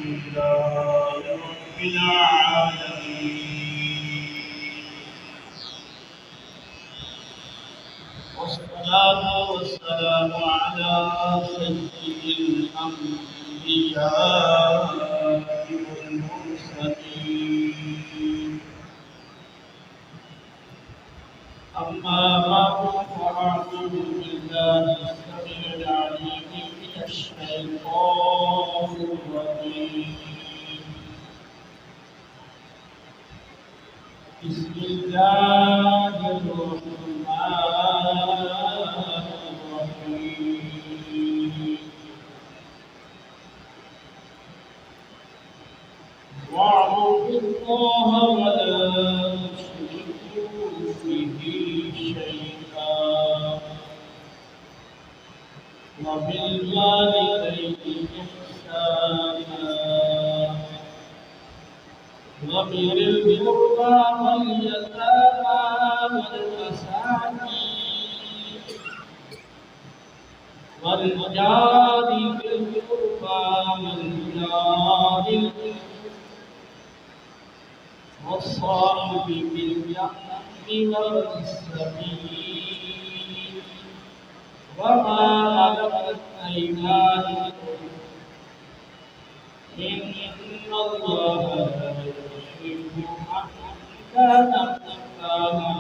لله رب العالمين والصلاة والسلام على سيد الأنبياء والمرسلين أما بعد فأعوذ بالله السميع العليم من الشيطان الرجيم بسم الله الرحمن الرحيم واعبدوا الله ولا تشركوا به شيئا وبالوالدين إحسانا وبذي القربى واليتامى والمساكين والجار ذي القربى والجار والصاحب بالجنب وابن السبيل وما ملكت أيمانكم إن الله لا يحب من كان مختالا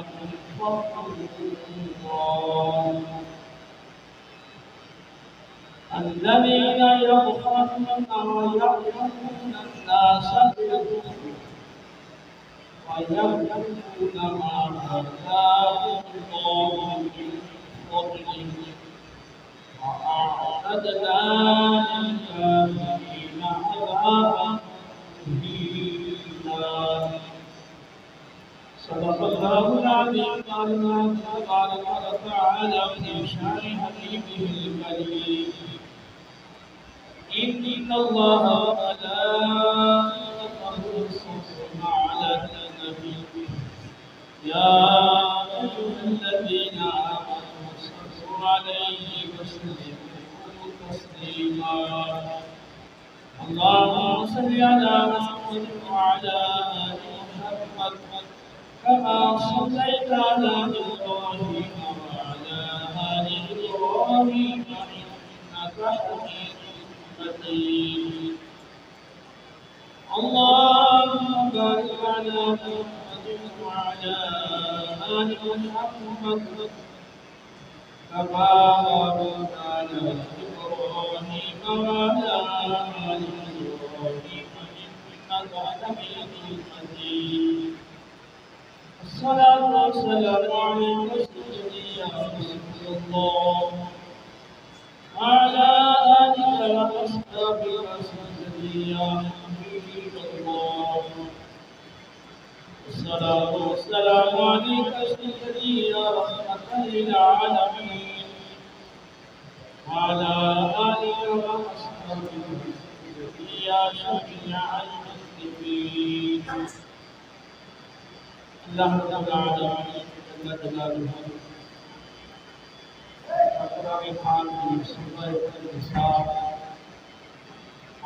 فخورا الذين يبخلون ويأمرون الناس بالبخل ويملكون ما آتاهم الله من فضله وأعتدنا للكافرين عذابا مهينا صدق الله العظيم. قال الله تبارك وتعالى في شأن حبيبه الكريم إن الله وملائكته يصلون على النبي يا أيها الذين آمنوا صلوا عليه وسلموا تسليما اللهم صل على محمد وعلى آل محمد كما صليت على إبراهيم وعلى آل إبراهيم إنك حميد مجيد اللهم بارك على محمد وعلى آل محمد كما باركت على إبراهيم وعلى آل إبراهيم إنك حميد مجيد الصلاة والسلام عليك سيدي يا رسول الله وعلى آلك وأصحابك سيدي يا حبيب الله الصلاة والسلام عليك سيدي يا رحمة للعالمين وعلى آلك وأصحابك سيدي يا شفيع المسلمين الله رب العالمين جل جلاله قرآن پاک کی سورہ النساء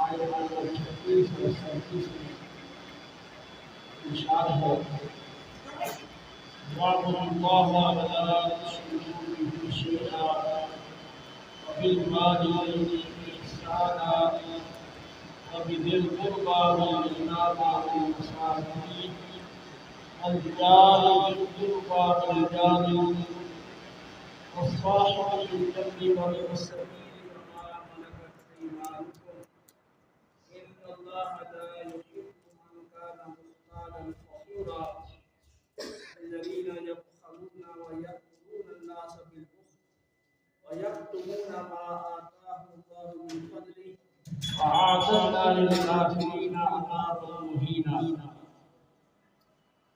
آیت نمبر 36 اور 37 میں ارشاد ہے واعبدوا الله ولا تشركوا به شيئا وبالوالدين إحسانا وبذي القربى واليتامى والمساكين والجار ذي القربى والجار والصاحب بالجنب وابن السبيل وما ملكت أيمانكم إن الله لا يحب من كان مختالا فخورا الذين يبخلون ويأمرون الناس بالبخل ويكتمون ما آتاهم الله من فضله وأعتدنا للكافرين عذابا مهينا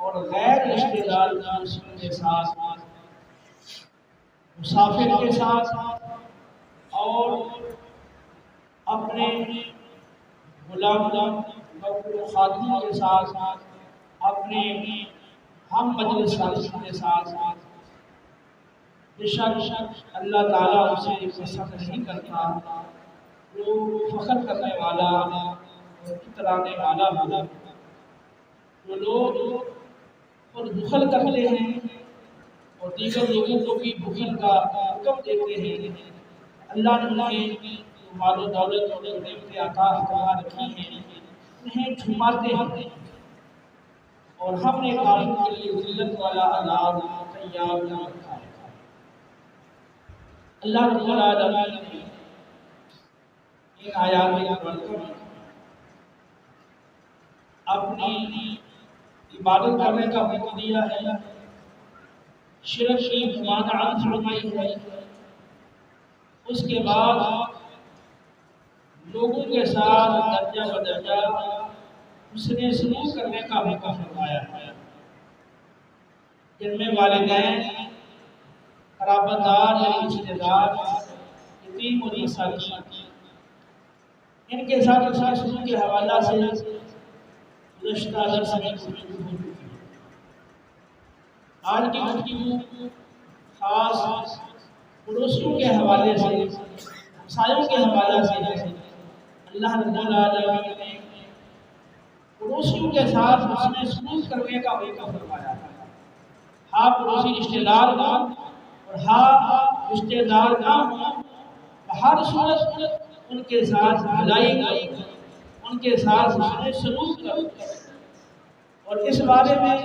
اور غیر رشتے دار کے ساتھ، مسافر کے ساتھ، اور اپنے غلام خادم کے ساتھ، اپنے ہم مجلس ساتھی کے ساتھ بے شک اللہ تعالیٰ اسے پسند نہیں کرتا جو فخر کرنے والا اور اترانے والا ہو۔ جو لوگ خود بخل کرتے ہیں اور دیگر لوگوں کو بھی بخل کا حکم دیتے ہیں، اللہ نے انہیں مال و دولت اور نعمتیں عطا فرما رکھی ہیں، انہیں چھپاتے ہیں، اور ہم نے کافروں کے لیے ذلت والا عذاب تیار کر رکھا ہے۔ اللہ رب العالمین نے ان آیات مبارکہ میں اپنی عبادت کرنے کا حکم دیا ہے، شرک کی ممانعت فرمائی ہے، اس کے بعد لوگوں کے ساتھ درجہ بدرجہ حسن سلوک کرنے کا حکم فرمایا ہے، جن میں والدین، قرابت دار یعنی رشتے دار، یتیم اور مساکین، ان کے ساتھ حسن سلوک کے حوالہ سے گزشتہ درس میں گفتگو ہو چکی ہے۔ آج کی گفتگو خاص پڑوسیوں کے حوالے سے، ہمسایوں کے حوالے سے ہے۔ اللہ رب العالمین نے پڑوسیوں کے ساتھ حسن سلوک کرنے کا حکم فرمایا ہے۔ ہاں پڑوسی رشتے دار ہوں اور ہاں رشتے دار نہ ہوں، ہر صورت ان کے ساتھ بھلائی کرو، ان کے ساتھ حسن سلوک کرو، اور اس بارے میں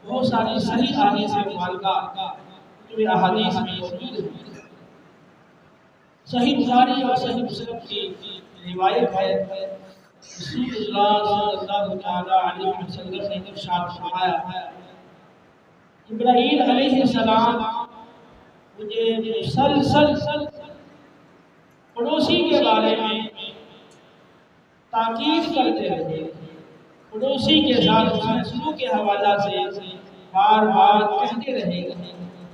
بہت ساری صحیح احادیث مبارکہ جو احادیث میں موجود ہیں۔ صحیح بخاری اور صحیح مسلم کی روایت ہے، رسول اللہ صلی اللہ تعالیٰ علیہ وسلم نے ارشاد فرمایا، جبرائیل علیہ السلام مجھے مسلسل پڑوسی کے بارے میں تاکید کرتے رہے، پڑوسی کے ساتھ حسن سلوک کے حوالہ سے بار بار کہتے رہے،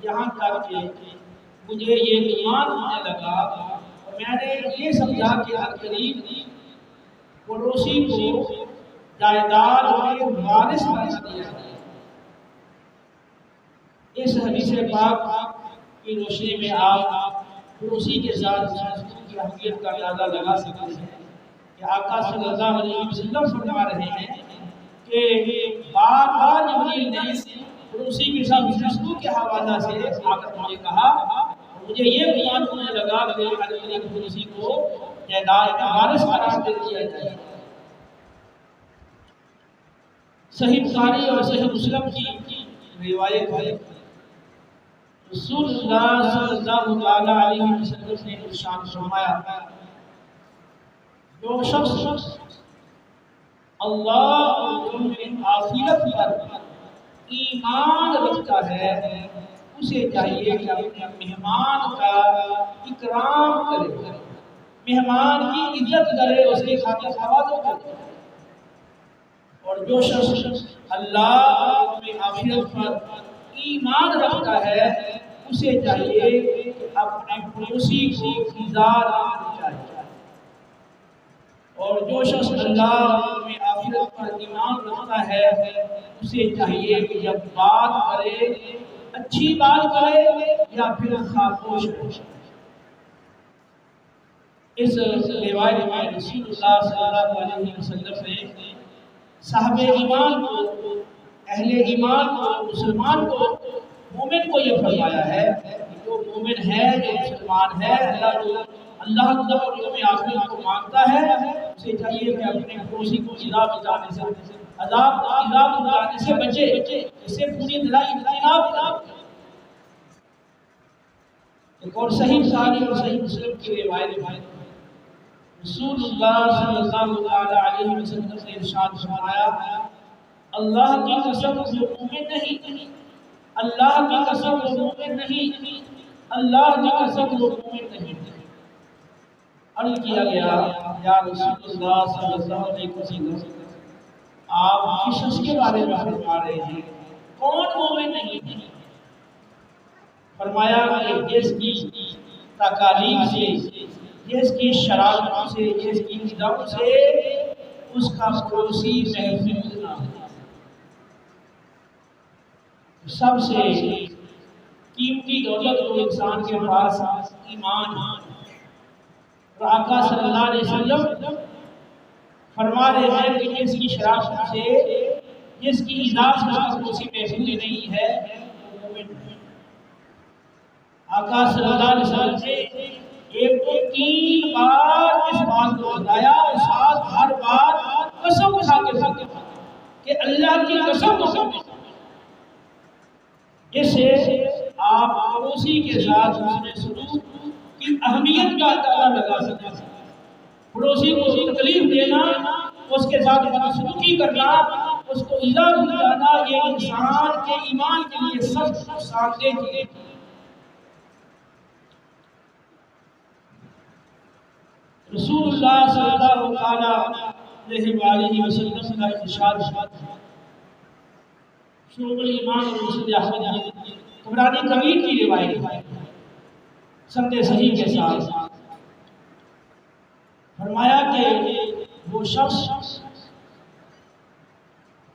یہاں تک کہ مجھے یہ گمان ہونے لگا اور میں نے یہ سمجھا کہ عنقریب پڑوسی کو جائیداد میں وارث بنا دیا ہے۔ اس حدیث پاک کی روشنی میں آپ پڑوسی کے ساتھ حسن سلوک کی اہمیت کا اندازہ لگا سکتے ہیں کہ آقا صلی اللہ علیہ وسلم فرما رہے ہیں کہ بار بار جبریل نے پڑوسی کے ساتھ حسن سلوک کے حوالہ سے آ کر مجھے کہا، اور مجھے یہ بیان ہونے لگا کہ عنقریب پڑوسی کو جائیداد کا وارث قرار دے دیا جائے۔ صحیح بخاری اور صحیح مسلم کی روایت ہے، رسول اللہ صلی اللہ علیہ وسلم نے ارشاد فرمایا، جو شخص اللہ اور یوم آخرت پر ایمان رکھتا ہے اسے چاہیے کہ اپنے مہمان کا اکرام کرے، مہمان کی عزت کرے، اس کے خاطر تواضع کرے، اور جو شخص اللہ اور یوم آخرت پر ایمان رکھتا ہے اسے چاہیے کہ اپنے پڑوسی کو خیزار پہنچائے، اور جو شخص اللہ میں آخرت پر ایمان رکھتا ہے اسے چاہیے کہ جب بات کرے اچھی بات کرے یا پھر خاموش رہے۔ اس روایت میں رسول اللہ صلی اللہ علیہ وسلم نے صاحب ایمان کو، اہل ایمان کو، مسلمان کو، مومن کو یہ فرمایا ہے کہ جو مومن ہے، جو مسلمان ہے، اللہ اور یوم آخرت کو مانتا ہے، اسے چاہیے کہ اپنے پڑوسی کو عذاب دلانے سے بچے، اسے پوری طرح اجتناب کرے۔ ایک اور صحیح بخاری اور صحیح مسلم کی روایت ہے، رسول اللہ صلی اللہ علیہ وسلم نے ارشاد فرمایا، اللہ کی قسم جو مومن نہیں، اللہ کی قسم جو مومن نہیں، اللہ کی قسم جو مومن نہیں۔ عرض کیا گیا، یا رسول اللہ صلی اللہ علیہ وسلم، آپ کس شخص کے بارے میں فرما رہے ہیں؟ کون مومن نہیں ہے؟ فرمایا کہ جس کی تکالیف سے، جس کی شرارت سے، جس کی ادب سے اس کا پڑوسی محفوظ نہ ہو۔ سب سے قیمتی دولت تو انسان کے پاس ایمان ہے۔ اور آقا صلی اللہ علیہ وسلم فرما رہے ہیں کہ جس کی شرارت سے، جس کی ایذا سے اس کا پڑوسی محفوظ نہیں ہے، وہ مومن نہیں۔ آقا صلی اللہ علیہ وسلم نے ایک تو 3 بار اس بات کو بتایا اور ساتھ ہر بار قسم کھا کے کہ اللہ کی قسم اس سے آپ پڑوسی کے ساتھ حسن سلوک کی اہمیت کا اندازہ لگا سکتے ہیں۔ پڑوسی کو تکلیف دینا، اس کے ساتھ بدسلوکی کرنا، اس کو ایذا پہنچانا، یہ انسان کے ایمان کے لیے سخت نقصان دہ چیز ہے۔ رسول اللہ صلی اللہ علیہ وسلم کا ارشاد شعب الایمان اور مسند احمد طبرانی کبیر کی روایت ہے سند صحیح کے ساتھ، فرمایا کہ وہ شخص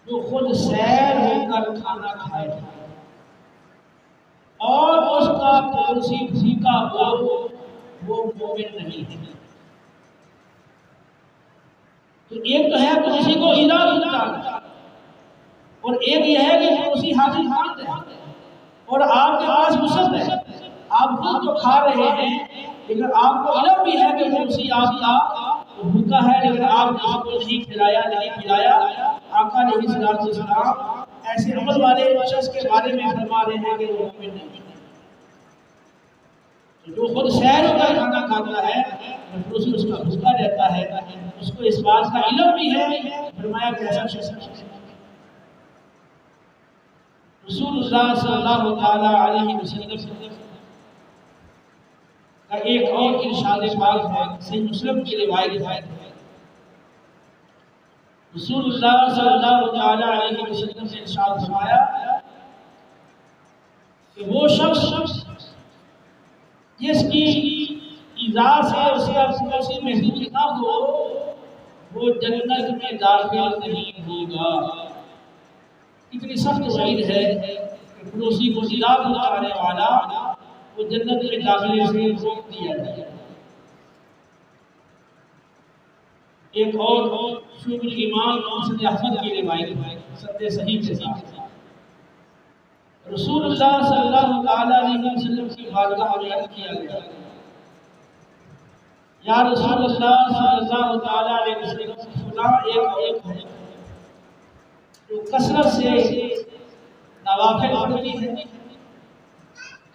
جو خود سیر ہو کر کھانا کھائے اور اس کا پڑوسی بھوکا ہو، وہ مومن نہیں ہے۔ تو ایک تو ہے پڑوسی کو ایذا پہنچانا، اور ایک یہ ہے کہ پڑوسی حاضر مند ہے اور آپ کے پاس وسعت ہے، آپ خود تو کھا رہے ہیں لیکن آپ کو علم بھی ہے کہ پڑوسی آپ کا بھوکا ہے، لیکن آپ نے آپ کو نہیں کھلایا، نہیں پلایا۔ آقا علیہ السلام ایسے عمل والے شخص کے بارے میں فرما رہے ہیں کہ وہ مومن نہیں ہے۔ جو خود سیر ہو کر کھانا کھاتا ہے، پڑوسی اس کا بھوکا رہتا ہے، اس کو اس بات کا علم بھی ہے، فرمایا کہ ایسا شخص رسول اللہ صلی اللہ علیہ وسلم کا ایک اور ارشاد پاک ہے، صحیح مسلم کی روایت ہے۔ رسول اللہ صلی اللہ علیہ وسلم نے ارشاد فرمایا کہ وہ شخص جس کی ایذا سے اس کا پڑوسی محفوظ نہ ہو، وہ جنت میں داخل نہیں ہوگا۔ اتنی سخت وعید ہے کہ پڑوسی کو ایذا پہنچانے والا وہ جنت میں داخلے سے روک دیا جائے۔ ایک اور شعب الایمان مسند احمد کی روایت ہے سند صحیح کے ساتھ، رسول اللہ صلی اللہ علیہ وسلم کی بارگاہ میں عرض کیا گیا، یا رسول اللہ صلی اللہ علیہ وسلم، فلاں ایک ہے جو کثرت سے نوافل پڑھتی ہے،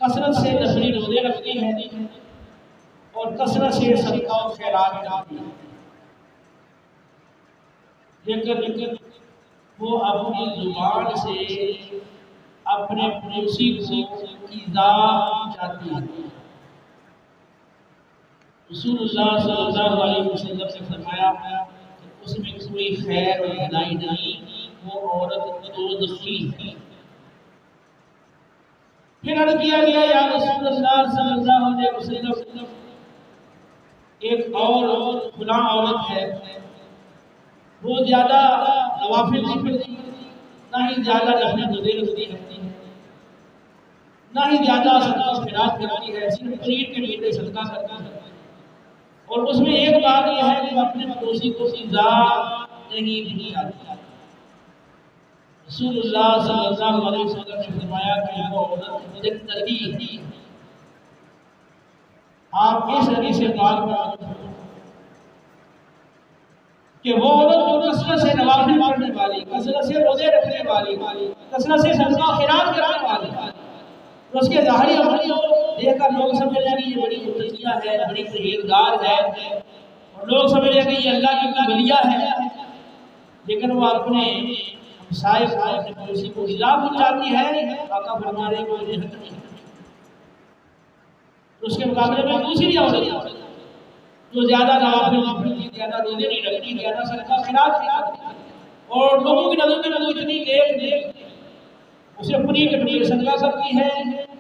کثرت سے نفلی روزے رکھتی ہے اور کثرت سے صدقہ و خیرات کرتی ہے، لیکن وہ اپنی زبان سے اپنے پڑوسی کو ایذا پہنچاتی ہے۔ رسول اللہ صلی اللہ علیہ وسلم نے فرمایا کہ اس میں کوئی خیر اور بھلائی نہیں، وہ عورت دوزخی ہے۔ پھر عرض کیا گیا، یا رسول اللہ صلی اللہ علیہ وسلم، ایک اور فلاں عورت ہے، وہ زیادہ نوافل نہیں پڑھتی، نہ ہی زیادہ نفلی روزے رکھتی ہے، نہ ہی زیادہ صدقہ و خیرات کرتی ہے، صرف پیر کے لیے صدقہ کرتا ہے، اور اس میں ایک بات یہ ہے کہ وہ اپنے پڑوسی کو ایذا نہیں پہنچاتی۔ رسول اللہ صلی اللہ علیہ وسلم نے فرمایا کہ وہ عورت جنتی ہے۔ آپ اس حدیث پاک میں کہ وہ عورت جو کثرت سے نوافل پڑھنے والی، کثرت سے روزے رکھنے والی، کثرت سے صدقہ و خیرات کرنے والی، تو اس کے ظاہری عمل کو دیکھ کر لوگ سمجھ لیں کہ یہ بڑی متقیہ ہے، بڑی پرہیزگار ہے، اور لوگ سمجھ لیں کہ یہ اللہ کی ولیہ ہے، لیکن وہ اپنے ہمسائے کو، اپنے پڑوسی کو ایذا پہنچاتی ہے۔ آقا فرما رہے ہیں کہ وہ جنت نہیں ہے۔ اس کے مقابلے میں دوسری عورت جو زیادہ نوافل نہیں پڑھتی، زیادہ روزے نہیں رکھتی، زیادہ صدقہ خیرات نہیں کرتی، اور لوگوں کی نظر میں وہ اتنی نیک نیک اسے اپنی کٹوری صدقہ کرتی ہے،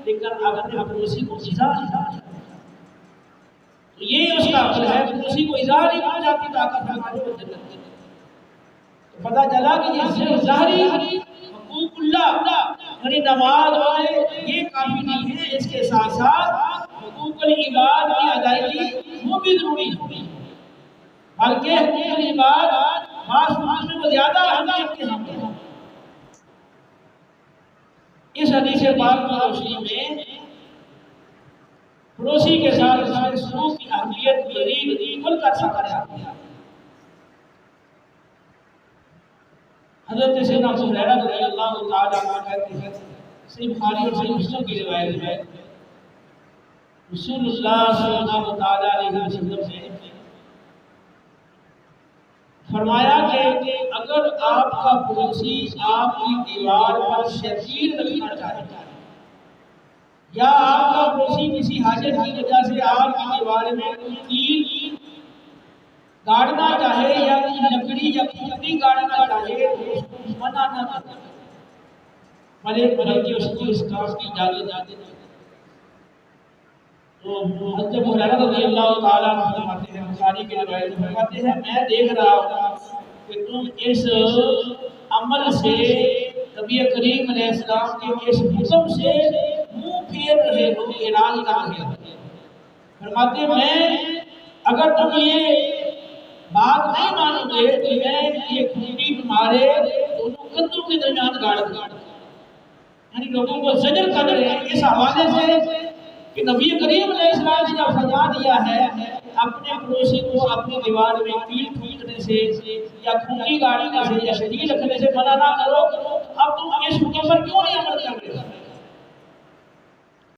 لیکن اپنے پڑوسی کو ایذا نہیں پہنچاتی۔ تو یہ اس کا عمل ہے، پڑوسی کو ایذا نہیں پہنچاتی طاقت ہمارے کو جنت کی۔ تو پتہ چلا کہ یہ صرف ظاہری حقوق اللہ یعنی نماز روزے یہ کافی نہیں ہے، اس کے ساتھ ساتھ حقوق العباد کی ادائیگی وہ بھی ضروری ہے، بلکہ حقوق العباد خاص طور میں وہ زیادہ اہمیت کے حامل ہیں۔ اس حدیث پاک کی روشنی میں پڑوسی کے ساتھ ہمارے سلوک کی اہمیت مزید کھل کر سامنے آتی ہے۔ حضرت سیدنا ابو ہریرہ رضی اللہ تعالیٰ عنہ کہتے ہیں، صحیح بخاری اور صحیح مسلم کی روایت ہے، رسول اللہ صلی اللہ تعالیٰ علیہ وسلم نے فرمایا کہ اگر آپ کا پڑوسی آپ کی دیوار پر شتیل رکھنا چاہے یا آپ کا پڑوسی کسی حاجت کی وجہ سے آپ کی دیوار میں کوئی تیر گاڑنا چاہے یا کوئی لکڑی یا کھپڑی گاڑنا چاہے تو اس کو منع نہ کرنا، بلکہ اس کو اس کام کی اجازت دے۔ تو حضرت ابو ہریرہ رضی اللہ تعالیٰ عنہ فرماتے ہیں، بخاری کی روایت فرماتے ہیں، میں دیکھ رہا ہوں کہ تم اس عمل سے نبی کریم علیہ السلام کے اس حکم سے منہ پھیر رہے ہو، اعراض کر رہے ہو۔ فرماتے ہیں میں اگر تم یہ بات نہیں مانو گے کہ میں یہ کھپڑی تمہارے دونوں کندھوں کے درمیان گاڑ دوں، یعنی لوگوں کو زجر کر رہے ہیں اس حوالے سے کہ نبی کریم علیہ السلام نے جب فرما دیا ہے اپنے پڑوسی کو اپنی دیوار میں کیل ٹھوکنے سے یا کھونٹی گاڑنے سے یا شتیل رکھنے سے منع نہ کرو، اب تم اس حکم پر کیوں نہیں عمل کر